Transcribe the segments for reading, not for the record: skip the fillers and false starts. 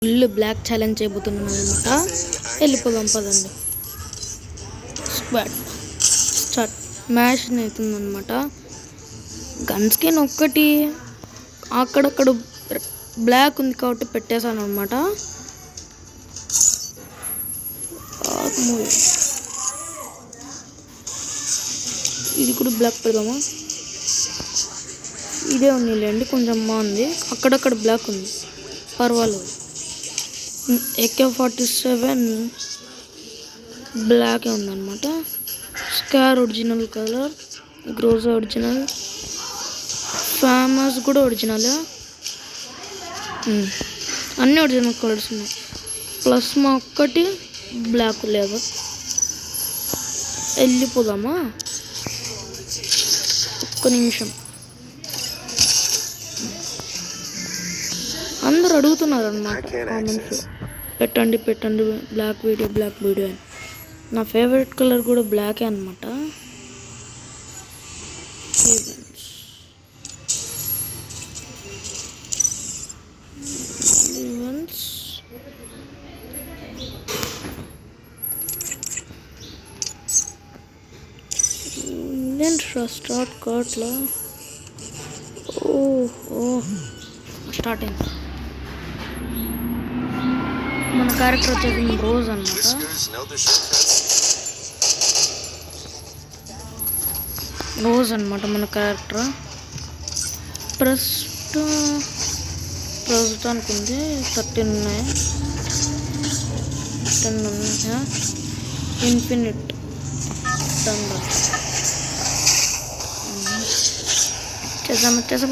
Full black challenge చేయబోతున్నాను అనమాట. వెళ్ళిపోదాం పదండి. Squad start. మ్యాచ్ అవుతుందన్నమాట. గన్ స్కిన్ ఒక్కటి అక్కడక్కడ బ్లాక్ ఉంది కాబట్టి పెట్టేశాను అనమాట. ఇది కూడా బ్లాక్ పెడదామా? ఇదే ఉందిలేండి, కొంచెం బాగుంది. అక్కడక్కడ బ్లాక్ ఉంది, పర్వాలేదు. AK-47 బ్లాక్ ఉందన్నమాట. Scar original colour, Groza original, famous కూడా ఒరిజినల్. అన్నీ ఒరిజినల్ కలర్స్ ఉన్నాయి. ప్లస్ మా ఒక్కటి బ్లాక్ లేదు. వెళ్ళిపోదామా? ఒక్క నిమిషం. అందరు అడుగుతున్నారు అన్నమాట కామెంట్స్లో, పెట్టండి బ్లాక్ వీడియో అని. నా ఫేవరెట్ కలర్ కూడా బ్లాకే అనమాట. స్టార్ట్ కార్ట్లో స్టార్ట్ అయింది. మన క్యారెక్టర్ వచ్చేది రోజ్ అన్నమాట. మన క్యారెక్టర్ ప్రస్తుతానికి ఉంది 13 ఉన్నాయి. 10 ఉన్నాయి. ఇన్ఫినిట్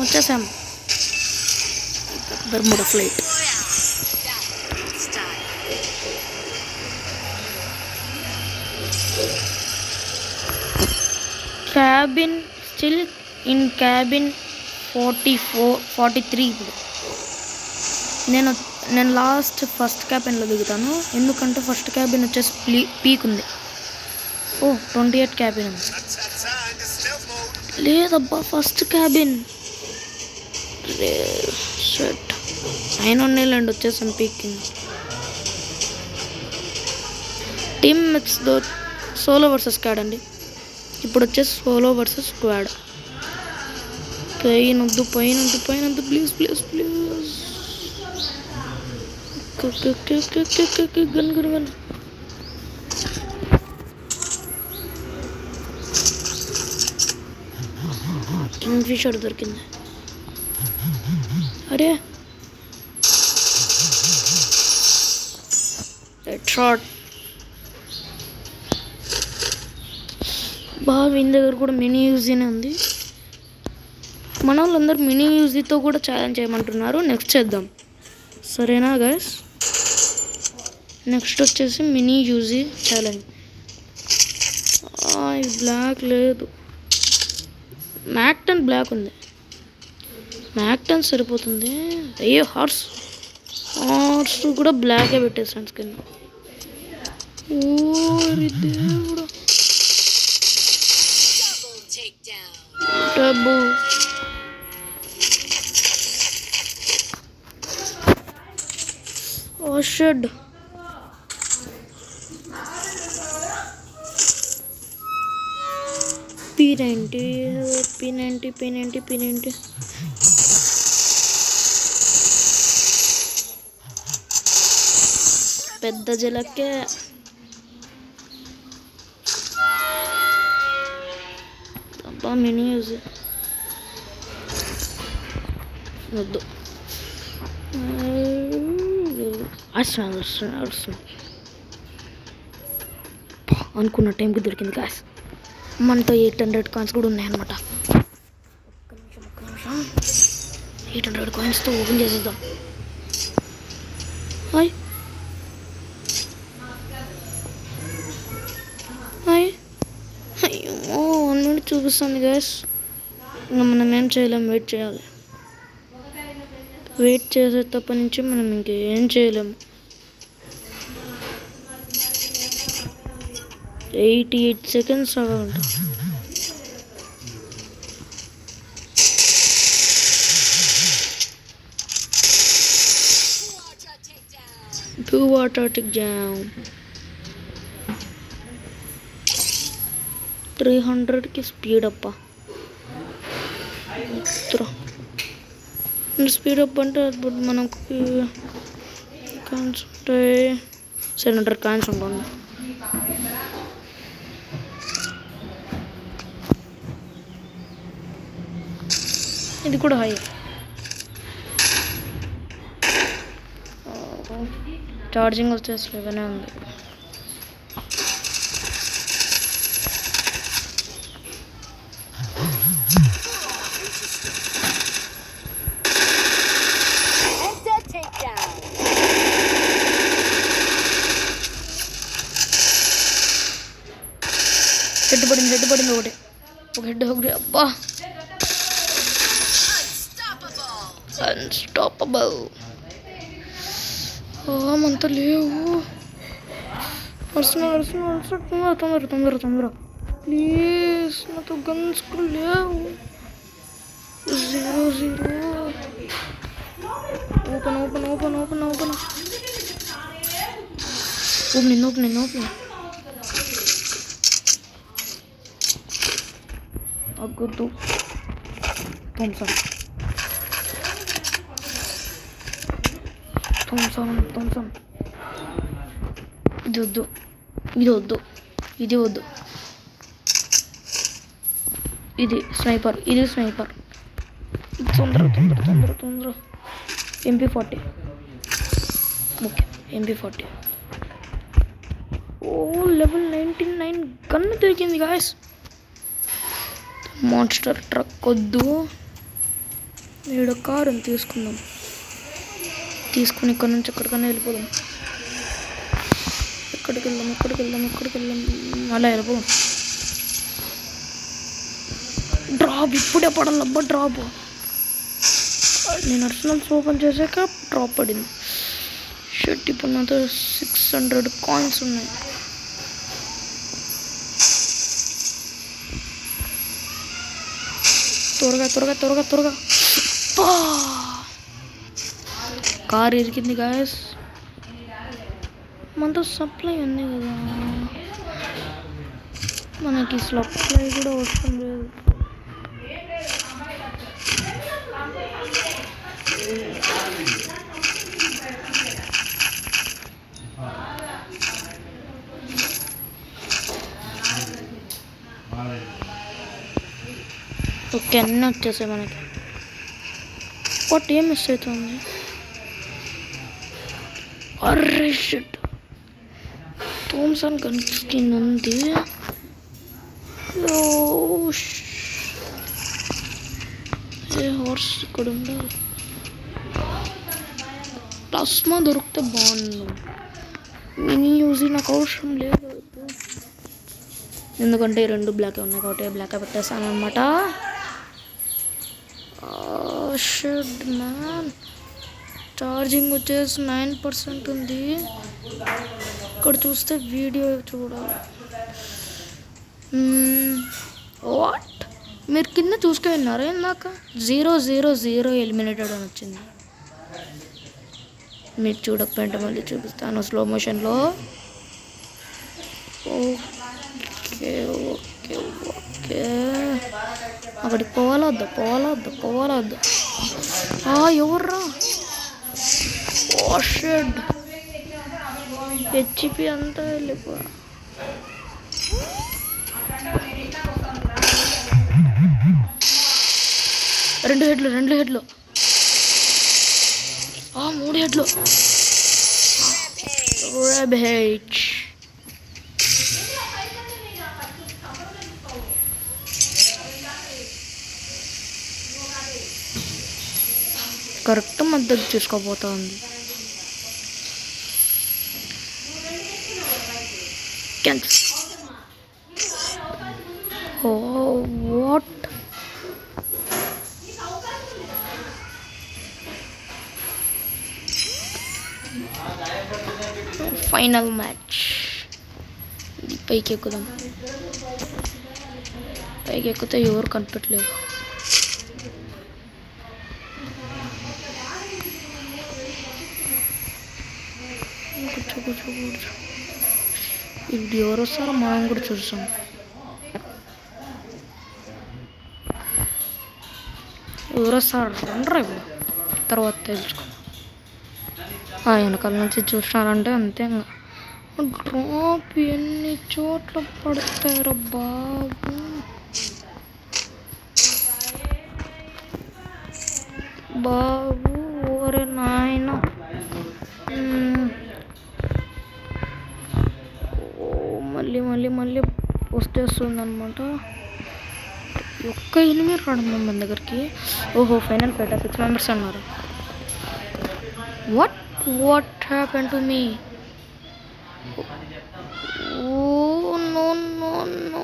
వచ్చేసాము. Bermuda flight. Cabin still in cabin 43. ఇప్పుడు నేను ఫస్ట్ క్యాబిన్లో దిగుతాను, ఎందుకంటే ఫస్ట్ క్యాబిన్ వచ్చేసి పీక్ ఉంది. 28 క్యాబిన్ ఉంది. లేదబ్బా, ఫస్ట్ క్యాబిన్ షట్. అయినా ఉన్నాయిలేండి, వచ్చేసాను పీక్. టీమ్ మెట్స్తో సోలో వర్సెస్ స్క్వాడ్ అండి. ఇప్పుడు వచ్చేసి సోలో వర్సెస్ స్క్వాడ్. పైన ప్లీజ్. గన్ కింగ్ ఫిషర్ దొరికింది. అరే షాట్. వీని దగ్గర కూడా మినీ యూజీనే ఉంది. మన వాళ్ళందరూ మినీ యూజీతో కూడా ఛాలెంజ్ చేయమంటున్నారు. నెక్స్ట్ చేద్దాం, సరేనా గైస్? నెక్స్ట్ వచ్చేసి మినీ యూజీ ఛాలెంజ్. బ్లాక్ లేదు, మ్యాక్-10 బ్లాక్ ఉంది. మ్యాక్-10 సరిపోతుంది. అయ్యో, హార్స్ కూడా బ్లాకే పెట్టేసాను స్కిన్. దేవుడా, డబ్బు. షెడ్. P90. పెద్ద జలకే. అబ్బా, మినీ యూజ్ వద్దు. అనుకున్న టైంకి దొరికింది కాస్. మనతో 800 కాయిన్స్ కూడా ఉన్నాయన్నమాట. ఒక్క నిమిషం. 800 కాయిన్స్తో ఓపెన్ చేసేద్దాం. అయ్యో, 1 minute చూపిస్తుంది గ్యాస్. ఇంకా మనం ఏం చేయలేం, వెయిట్ చేయాలి. వెయిట్ చేసే తప్ప నుంచి మనం ఇంకేం చేయలేము. 88 seconds అవ్వాలంట. Patriotic Jam 300 की स्पीड अप्पा స్పీడ్ అప్ అంటే మనకి కాయిన్స్ ఉంటాయి 700 కాయిన్స్ ఉంటుంది ఇది కూడా హై ఛార్జింగ్ వచ్చేసి 11 ఉంది హెడ్ పడింది ఒకటి ఒక హెడ్ అబ్బా అన్స్టాపబుల్ మనతో లేవు తొందర ప్లీజ్ నాతో గన్స్ కూడా లేవు 0 ఓపెన్ అగ్గొద్దు థమ్సన్ ఇది వద్దు ఇది స్నైపర్ తొందర MP40 ఓకే MP40 ఓ లెవెల్ 99 గన్ దొరికింది గాయస్ మాన్స్టర్ ట్రక్ వద్దు ఈడ కారు తీసుకుని ఇక్కడ నుంచి ఎక్కడికైనా వెళ్ళిపోదాం ఎక్కడికి వెళ్దాం అలా వెళ్ళిపోదాం డ్రాప్ ఇప్పుడే పడాలబ్బా డ్రాప్ నేను అర్సనల్స్ ఓపెన్ చేసాక డ్రాప్ పడింది షర్ట్ ఇప్పుడు నాతో 600 కాయిన్స్ ఉన్నాయి త్వరగా కార్ ఇరికింది గాయస్ మనతో సప్లై ఉంది కదా మనకి సప్లై కూడా అవసరం లేదు ఓకే అన్నీ వచ్చేసాయి మనకి వాట్ ఏం మిస్ అవుతుంది అర్రే షిట్ థామ్సన్ గన్ స్కిన్ ఉంది ఏ హార్స్ ఇక్కడ ఉండాలి ప్లాస్మా దొరికితే బాగుంది మినీ యూజీ నాకు అవసరం లేదు ఎందుకంటే 2 బ్లాక్ ఉన్నాయి కాబట్టి బ్లాక్ పెట్టేస్తాను అనమాట షట్ మ్యాన్ ఛార్జింగ్ వచ్చేసి 9% ఉంది ఇక్కడ చూస్తే వీడియో చూడాలి వాట్ మీరు కింద చూసుకొని విన్నారా ఇందాక 000 ఎలిమినేటెడ్ అని వచ్చింది మీరు చూడకపోయింటే మళ్ళీ చూపిస్తాను స్లో మోషన్లో ఓకే అక్కడికి పోవాలొద్దు ఎవర్రా షెడ్ హెచ్పి అంతా వెళ్ళిపోయా రెండు హెడ్లు 3 హెడ్లు రేబేజ్ కరెక్ట్ మద్దతు చూసుకోబోతా ఉంది వాట్ ఫైనల్ మ్యాచ్ పైకి ఎక్కుదాం పైకి ఎక్కితే ఎవరు కనిపెట్టలేదు కూర్చో కూర్చో కూర్చో. ఇప్పుడు ఎవరు వస్తారో మనం కూడా చూస్తాం. ఎవరు వస్తారు రండ్రా ఇప్పుడు, తర్వాత తెలుసుకో. వెనకాల నుంచి చూసినారంటే అంతే. ఇంకా డ్రాప్ ఎన్ని చోట్ల పడతారా బాబు. బాబు ఓరే నాయన. మళ్ళీ మళ్ళీ మళ్ళీ వస్తుంది అనమాట. ఒక్క ఎనిమిది రావడం మన దగ్గరికి. ఓహో ఫైనల్ ఫైట్ 6 మెంబర్స్ అన్నారు. What happen to me? Oh no no no.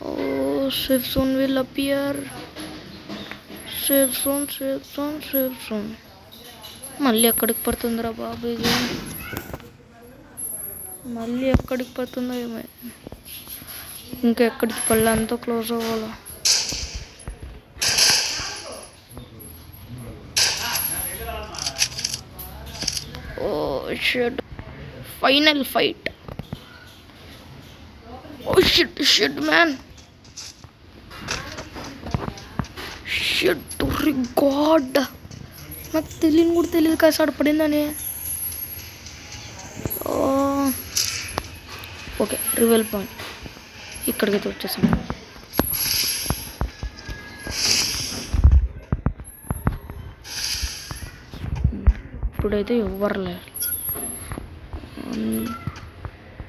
Oh, safe zone will appear. Safe zone. మళ్ళీ ఎక్కడికి పడుతుందిరా బాబు ఇది? మళ్ళీ ఎక్కడికి పడుతుందో ఏమో. ఇంకా ఎక్కడికి పళ్ళ అంతా క్లోజ్ అవ్వాలా. Oh shit, final fight. Oh shit man, shit God. నాకు తెలియదు కాసాడు పడిందని. ఓకే రివెల్ పాయింట్ ఇక్కడికైతే వచ్చేసాం. ఇప్పుడైతే ఎవ్వరు లేరు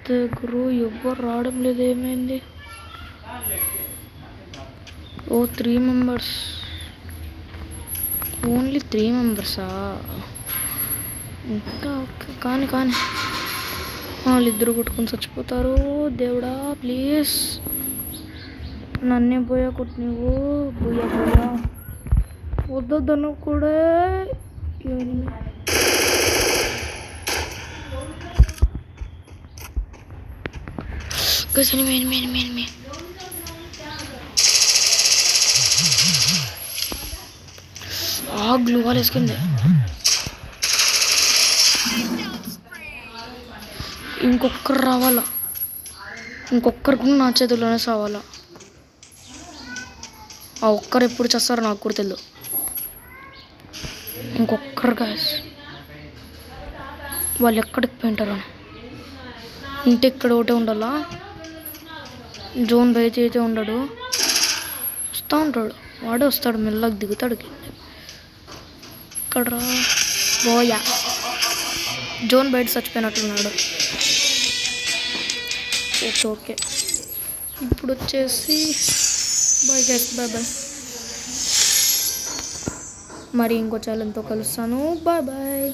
దగ్గర, ఎవ్వరు రావడం లేదు. ఏమైంది? ఓ 3 మెంబర్స్, ఓన్లీ 3 మెంబర్సా? ఇంకా కానీ వాళ్ళిద్దరు కొట్టుకొని చచ్చిపోతారు. దేవుడా ప్లీజ్ నన్నే పోయా కొట్టు నువ్వు. పోయా వద్దను కూడా. గ్లూ వాల్ వేసుకుంది. ఇంకొక్కరు రావాలా, ఇంకొక్కరికి నా చేతుల్లోనే సావాలా. ఆ ఒక్కరు ఎప్పుడు చేస్తారో నాకు కూడా తెలియదు. ఇంకొక్కరు గాయస్, వాళ్ళు ఎక్కడికి పోయింటారు. ఇంటి ఇక్కడ ఒకటే ఉండాలా. జోన్ బయట అయితే ఉండడు, వస్తూ ఉంటాడు. వాడే వస్తాడు, మెల్లగా దిగుతాడు. ఇక్కడ బోయా జోన్ బయట చచ్చిపోయినట్టున్నాడు. ఓకే ఇప్పుడు వచ్చేసి బాయ్ గైస్, బాయ్. మరి ఇంకో ఛానల్తో కలుస్తాను. బాయ్.